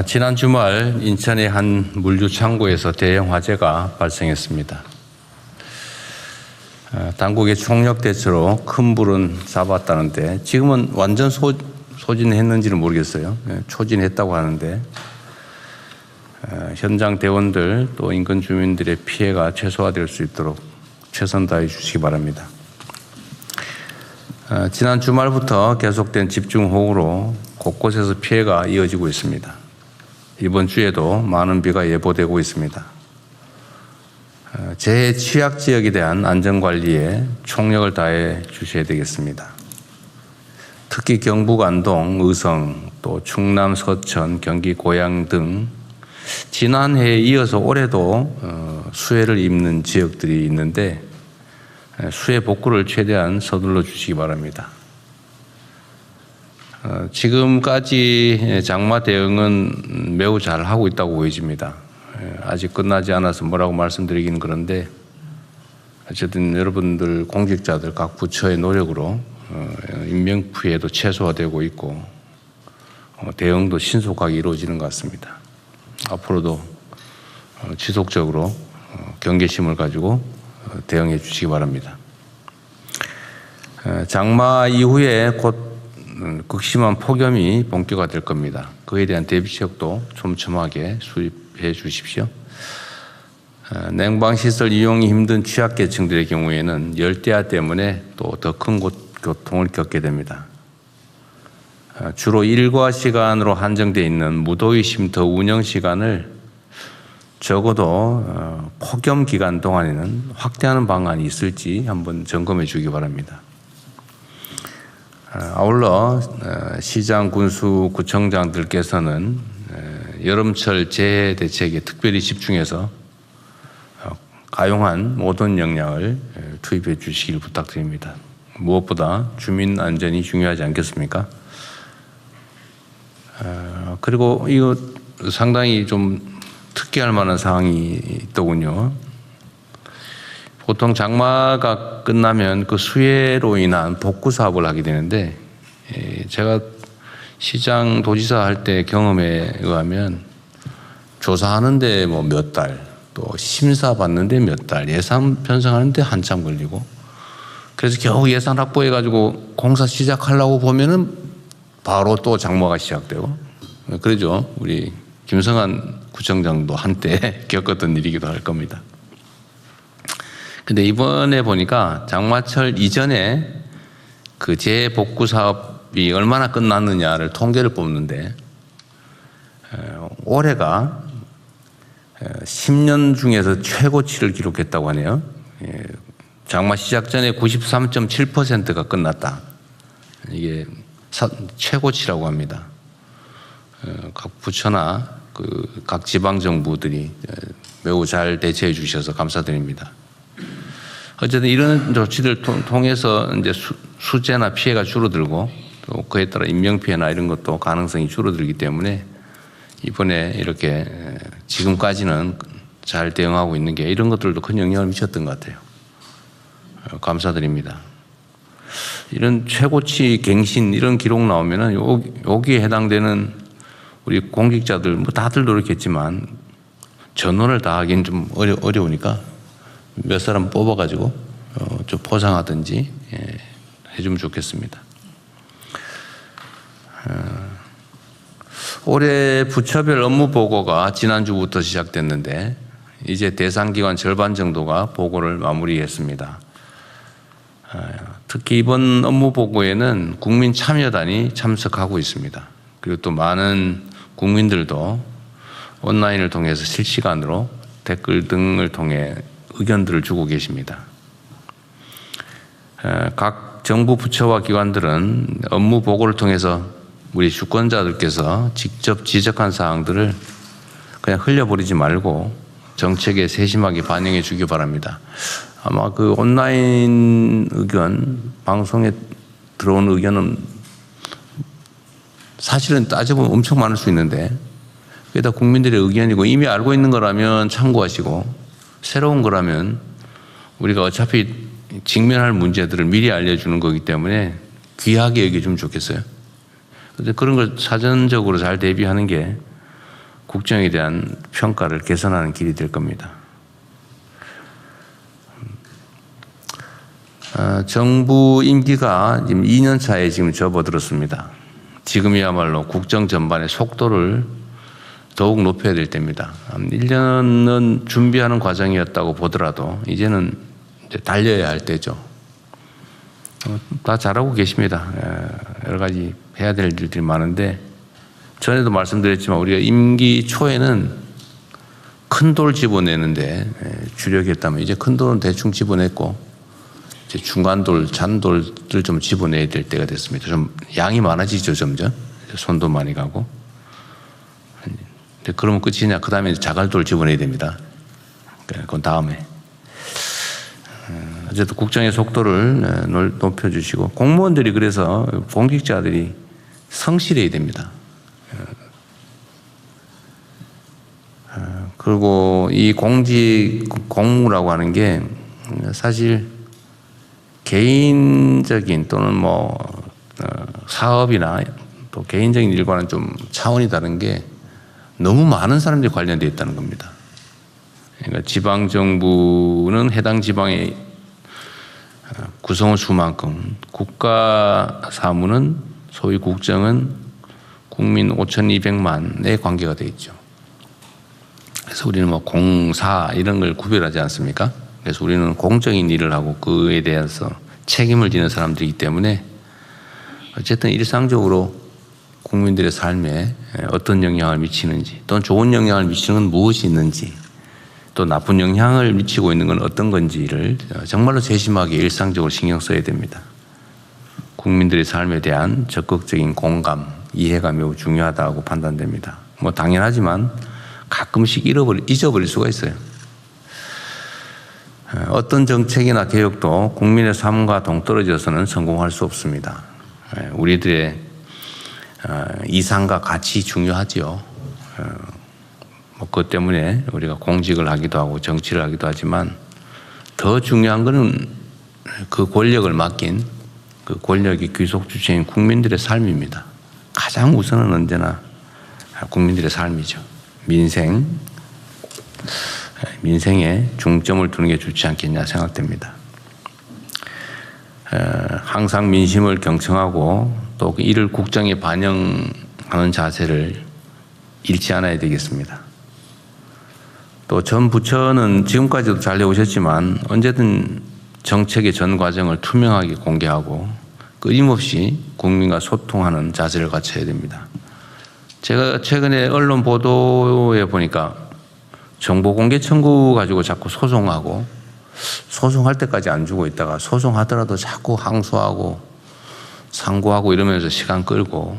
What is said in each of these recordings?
지난 주말 인천의 한 물류 창고에서 대형 화재가 발생했습니다. 당국의 총력 대처로 큰 불은 잡았다는데 지금은 완전 소진했는지는 모르겠어요. 초진했다고 하는데 현장 대원들 또 인근 주민들의 피해가 최소화될 수 있도록 최선 다해 주시기 바랍니다. 지난 주말부터 계속된 집중호우로 곳곳에서 피해가 이어지고 있습니다. 이번 주에도 많은 비가 예보되고 있습니다. 재해 취약 지역에 대한 안전관리에 총력을 다해 주셔야 되겠습니다. 특히 경북 안동, 의성, 또 충남 서천, 경기 고양 등 지난해에 이어서 올해도 수해를 입는 지역들이 있는데 수해 복구를 최대한 서둘러 주시기 바랍니다. 지금까지 장마 대응은 매우 잘 하고 있다고 보여집니다. 아직 끝나지 않아서 뭐라고 말씀드리기는 그런데 어쨌든 여러분들 공직자들 각 부처의 노력으로 인명피해도 최소화되고 있고 대응도 신속하게 이루어지는 것 같습니다. 앞으로도 지속적으로 경계심을 가지고 대응해 주시기 바랍니다. 장마 이후에 곧 극심한 폭염이 본격화될 겁니다. 그에 대한 대비책도 촘촘하게 수립해 주십시오. 냉방시설 이용이 힘든 취약계층들의 경우에는 열대야 때문에 또 더 큰 고통을 겪게 됩니다. 주로 일과 시간으로 한정되어 있는 무더위 쉼터 운영 시간을 적어도 폭염 기간 동안에는 확대하는 방안이 있을지 한번 점검해 주기 바랍니다. 아울러 시장, 군수, 구청장들께서는 여름철 재해 대책에 특별히 집중해서 가용한 모든 역량을 투입해 주시길 부탁드립니다. 무엇보다 주민 안전이 중요하지 않겠습니까? 그리고 이거 상당히 좀 특이할 만한 사항이 있더군요. 보통 장마가 끝나면 그 수해로 인한 복구 사업을 하게 되는데 제가 시장 도지사 할 때 경험에 의하면 조사하는데 뭐 몇 달, 또 심사 받는데 몇 달, 예산 편성하는데 한참 걸리고 그래서 겨우 예산 확보해 가지고 공사 시작하려고 보면은 바로 또 장마가 시작되고 그러죠. 우리 김성한 구청장도 한때 겪었던 일이기도 할 겁니다. 근데 이번에 보니까 장마철 이전에 그 재복구 사업이 얼마나 끝났느냐를 통계를 뽑는데 올해가 10년 중에서 최고치를 기록했다고 하네요. 장마 시작 전에 93.7%가 끝났다. 이게 최고치라고 합니다. 각 부처나 각 지방 정부들이 매우 잘 대처해 주셔서 감사드립니다. 어쨌든 이런 조치를 통해서 이제 수재나 피해가 줄어들고 또 그에 따라 인명피해나 이런 것도 가능성이 줄어들기 때문에 이번에 이렇게 지금까지는 잘 대응하고 있는 게 이런 것들도 큰 영향을 미쳤던 것 같아요. 감사드립니다. 이런 최고치 갱신 이런 기록 나오면은 여기에 해당되는 우리 공직자들 뭐 다들 노력했지만 전원을 다 하기는 좀 어려우니까 몇 사람 뽑아가지고 좀 포상하든지 해주면 좋겠습니다. 올해 부처별 업무 보고가 지난주부터 시작됐는데 이제 대상기관 절반 정도가 보고를 마무리했습니다. 특히 이번 업무 보고에는 국민 참여단이 참석하고 있습니다. 그리고 또 많은 국민들도 온라인을 통해서 실시간으로 댓글 등을 통해 의견들을 주고 계십니다. 각 정부 부처와 기관들은 업무 보고를 통해서 우리 주권자들께서 직접 지적한 사항들을 그냥 흘려버리지 말고 정책에 세심하게 반영해 주기 바랍니다. 아마 그 온라인 의견, 방송에 들어온 의견은 사실은 따져보면 엄청 많을 수 있는데 그게 다 국민들의 의견이고 이미 알고 있는 거라면 참고하시고 새로운 거라면 우리가 어차피 직면할 문제들을 미리 알려주는 거기 때문에 귀하게 여겨주면 좋겠어요. 그런데 그런 걸 사전적으로 잘 대비하는 게 국정에 대한 평가를 개선하는 길이 될 겁니다. 정부 임기가 지금 2년 차에 지금 접어들었습니다. 지금이야말로 국정 전반의 속도를 더욱 높여야 될 때입니다. 1년은 준비하는 과정이었다고 보더라도 이제는 이제 달려야 할 때죠. 다 잘하고 계십니다. 여러 가지 해야 될 일들이 많은데 전에도 말씀드렸지만 우리가 임기 초에는 큰 돌 집어내는데 주력했다면 이제 큰 돌은 대충 집어냈고 이제 중간 돌, 잔돌들 좀 집어내야 될 때가 됐습니다. 좀 양이 많아지죠, 점점. 손도 많이 가고. 그러면 끝이냐? 그 다음에 자갈돌 집어내야 됩니다. 그건 다음에. 어쨌든 국정의 속도를 높여주시고 공무원들이 그래서 공직자들이 성실해야 됩니다. 그리고 이 공무라고 하는 게 사실 개인적인 또는 뭐 사업이나 또 개인적인 일과는 좀 차원이 다른 게 너무 많은 사람들이 관련되어 있다는 겁니다. 그러니까 지방정부는 해당 지방의 구성원 수만큼, 국가사무는 소위 국정은 국민 5,200만에 관계가 되어 있죠. 그래서 우리는 뭐 공사 이런 걸 구별하지 않습니까? 그래서 우리는 공적인 일을 하고 그에 대해서 책임을 지는 사람들이기 때문에 어쨌든 일상적으로 국민들의 삶에 어떤 영향을 미치는지 또는 좋은 영향을 미치는 건 무엇이 있는지 또 나쁜 영향을 미치고 있는 건 어떤 건지를 정말로 세심하게 일상적으로 신경 써야 됩니다. 국민들의 삶에 대한 적극적인 공감, 이해가 매우 중요하다고 판단됩니다. 뭐 당연하지만 가끔씩 잊어버릴 수가 있어요. 어떤 정책이나 개혁도 국민의 삶과 동떨어져서는 성공할 수 없습니다. 우리들의 이상과 가치 중요하지요. 뭐 그것 때문에 우리가 공직을 하기도 하고 정치를 하기도 하지만 더 중요한 것은 그 권력을 맡긴 그 권력의 귀속 주체인 국민들의 삶입니다. 가장 우선은 언제나 국민들의 삶이죠. 민생에 중점을 두는 게 좋지 않겠냐 생각됩니다. 항상 민심을 경청하고 또 이를 국정에 반영하는 자세를 잃지 않아야 되겠습니다. 또 전 부처는 지금까지도 잘 해오셨지만 언제든 정책의 전 과정을 투명하게 공개하고 끊임없이 국민과 소통하는 자세를 갖춰야 됩니다. 제가 최근에 언론 보도에 보니까 정보 공개 청구 가지고 자꾸 소송하고 소송할 때까지 안 주고 있다가 소송하더라도 자꾸 항소하고 상고하고 이러면서 시간 끌고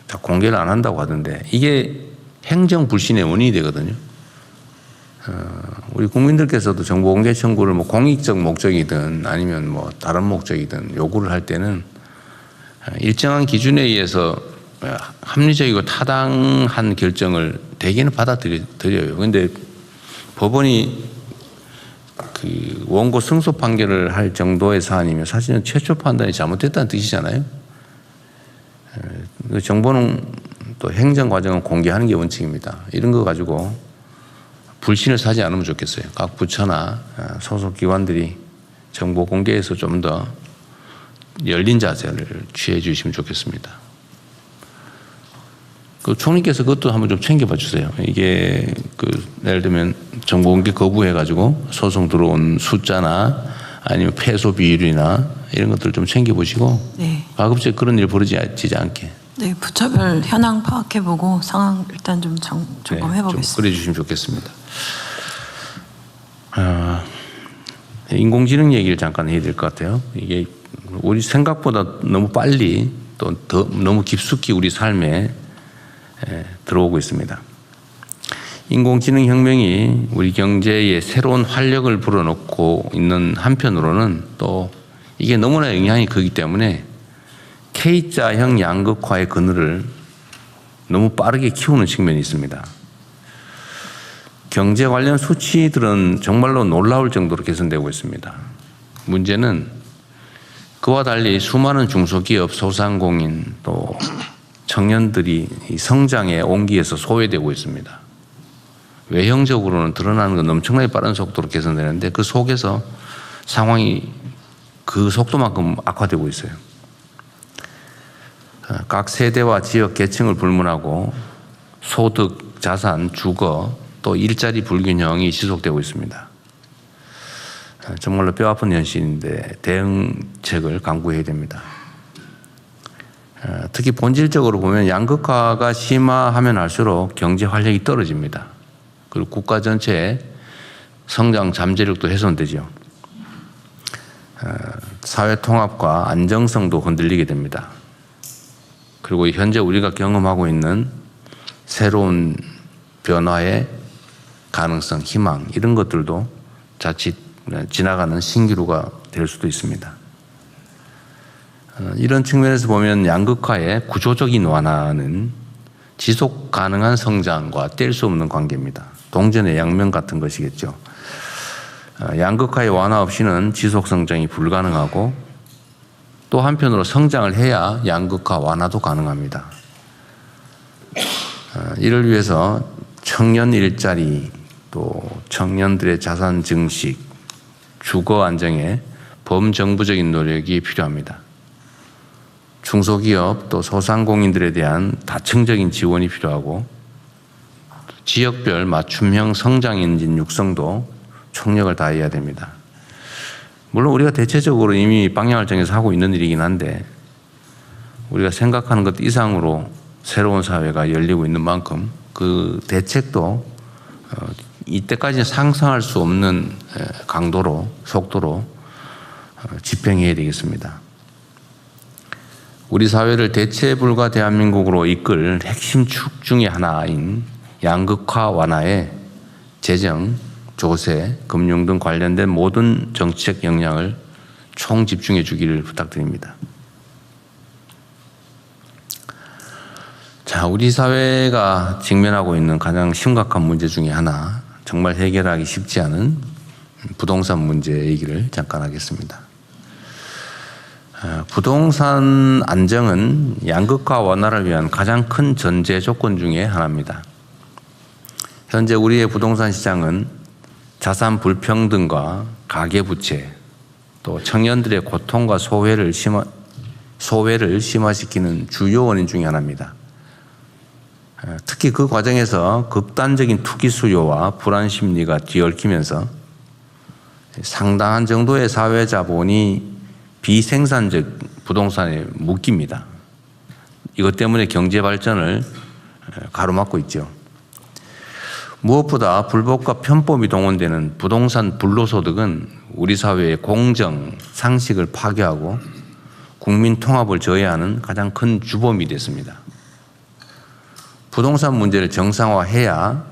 다 공개를 안 한다고 하던데 이게 행정 불신의 원인이 되거든요. 우리 국민들께서도 정보 공개 청구를 뭐 공익적 목적이든 아니면 뭐 다른 목적이든 요구를 할 때는 일정한 기준에 의해서 합리적이고 타당한 결정을 대개는 받아들여요. 그런데 법원이 그 원고 승소 판결을 할 정도의 사안이면 사실은 최초 판단이 잘못됐다는 뜻이잖아요. 정보는 또 행정 과정은 공개하는 게 원칙입니다. 이런 거 가지고 불신을 사지 않으면 좋겠어요. 각 부처나 소속 기관들이 정보 공개에서 좀 더 열린 자세를 취해 주시면 좋겠습니다. 그 총리께서 그것도 한번 좀 챙겨봐 주세요. 이게 그 예를 들면 정보 공개 거부해가지고 소송 들어온 숫자나 아니면 패소 비율이나 이런 것들을 좀 챙겨보시고 네. 가급적 그런 일 벌어지지 않게. 네, 부처별 현황 파악해보고 상황 일단 좀 점검해보겠습니다. 좀 그래주시면 좋겠습니다. 인공지능 얘기를 잠깐 해야 될 것 같아요. 이게 우리 생각보다 너무 빨리 또 더 너무 깊숙이 우리 삶에 들어오고 있습니다. 인공지능 혁명이 우리 경제에 새로운 활력을 불어넣고 있는 한편으로는 또 이게 너무나 영향이 크기 때문에 K자형 양극화의 그늘을 너무 빠르게 키우는 측면이 있습니다. 경제 관련 수치들은 정말로 놀라울 정도로 개선되고 있습니다. 문제는 그와 달리 수많은 중소기업, 소상공인 또 청년들이 이 성장의 온기에서 소외되고 있습니다. 외형적으로는 드러나는 건 엄청나게 빠른 속도로 개선되는데 그 속에서 상황이 그 속도만큼 악화되고 있어요. 각 세대와 지역 계층을 불문하고 소득, 자산, 주거, 또 일자리 불균형이 지속되고 있습니다. 정말로 뼈아픈 현실인데 대응책을 강구해야 됩니다. 특히 본질적으로 보면 양극화가 심화하면 할수록 경제 활력이 떨어집니다. 그리고 국가 전체의 성장 잠재력도 훼손되죠. 사회 통합과 안정성도 흔들리게 됩니다. 그리고 현재 우리가 경험하고 있는 새로운 변화의 가능성, 희망 이런 것들도 자칫 지나가는 신기루가 될 수도 있습니다. 이런 측면에서 보면 양극화의 구조적인 완화는 지속 가능한 성장과 뗄 수 없는 관계입니다. 동전의 양면 같은 것이겠죠. 양극화의 완화 없이는 지속 성장이 불가능하고 또 한편으로 성장을 해야 양극화 완화도 가능합니다. 이를 위해서 청년 일자리, 또 청년들의 자산 증식, 주거 안정에 범정부적인 노력이 필요합니다. 중소기업 또 소상공인들에 대한 다층적인 지원이 필요하고 지역별 맞춤형 성장 엔진 육성도 총력을 다해야 됩니다. 물론 우리가 대체적으로 이미 방향을 정해서 하고 있는 일이긴 한데 우리가 생각하는 것 이상으로 새로운 사회가 열리고 있는 만큼 그 대책도 이때까지 상상할 수 없는 강도로 속도로 집행해야 되겠습니다. 우리 사회를 대체 불가 대한민국으로 이끌 핵심 축 중의 하나인 양극화 완화에 재정, 조세, 금융 등 관련된 모든 정책 역량을 총 집중해 주기를 부탁드립니다. 자, 우리 사회가 직면하고 있는 가장 심각한 문제 중에 하나, 정말 해결하기 쉽지 않은 부동산 문제 얘기를 잠깐 하겠습니다. 부동산 안정은 양극화 완화를 위한 가장 큰 전제 조건 중에 하나입니다. 현재 우리의 부동산 시장은 자산 불평등과 가계부채, 또 청년들의 고통과 소외를 심화시키는 주요 원인 중에 하나입니다. 특히 그 과정에서 극단적인 투기 수요와 불안 심리가 뒤얽히면서 상당한 정도의 사회 자본이 비생산적 부동산에 묶입니다. 이것 때문에 경제 발전을 가로막고 있죠. 무엇보다 불법과 편법이 동원되는 부동산 불로소득은 우리 사회의 공정, 상식을 파괴하고 국민 통합을 저해하는 가장 큰 주범이 됐습니다. 부동산 문제를 정상화해야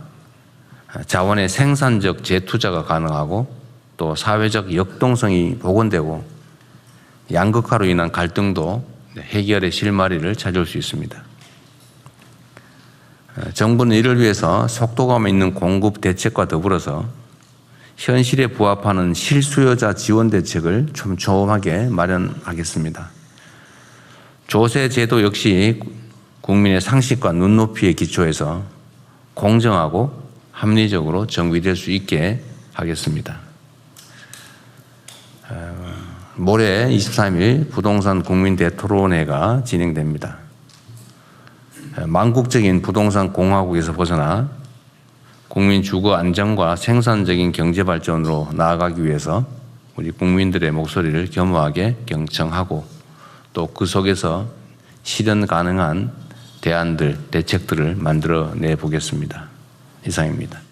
자원의 생산적 재투자가 가능하고 또 사회적 역동성이 복원되고 양극화로 인한 갈등도 해결의 실마리를 찾을 수 있습니다. 정부는 이를 위해서 속도감 있는 공급 대책과 더불어서 현실에 부합하는 실수요자 지원 대책을 촘촘하게 마련하겠습니다. 조세 제도 역시 국민의 상식과 눈높이에 기초해서 공정하고 합리적으로 정비될 수 있게 하겠습니다. 모레 23일 부동산 국민대 토론회가 진행됩니다. 망국적인 부동산 공화국에서 벗어나 국민 주거 안정과 생산적인 경제 발전으로 나아가기 위해서 우리 국민들의 목소리를 겸허하게 경청하고 또 그 속에서 실현 가능한 대안들, 대책들을 만들어내 보겠습니다. 이상입니다.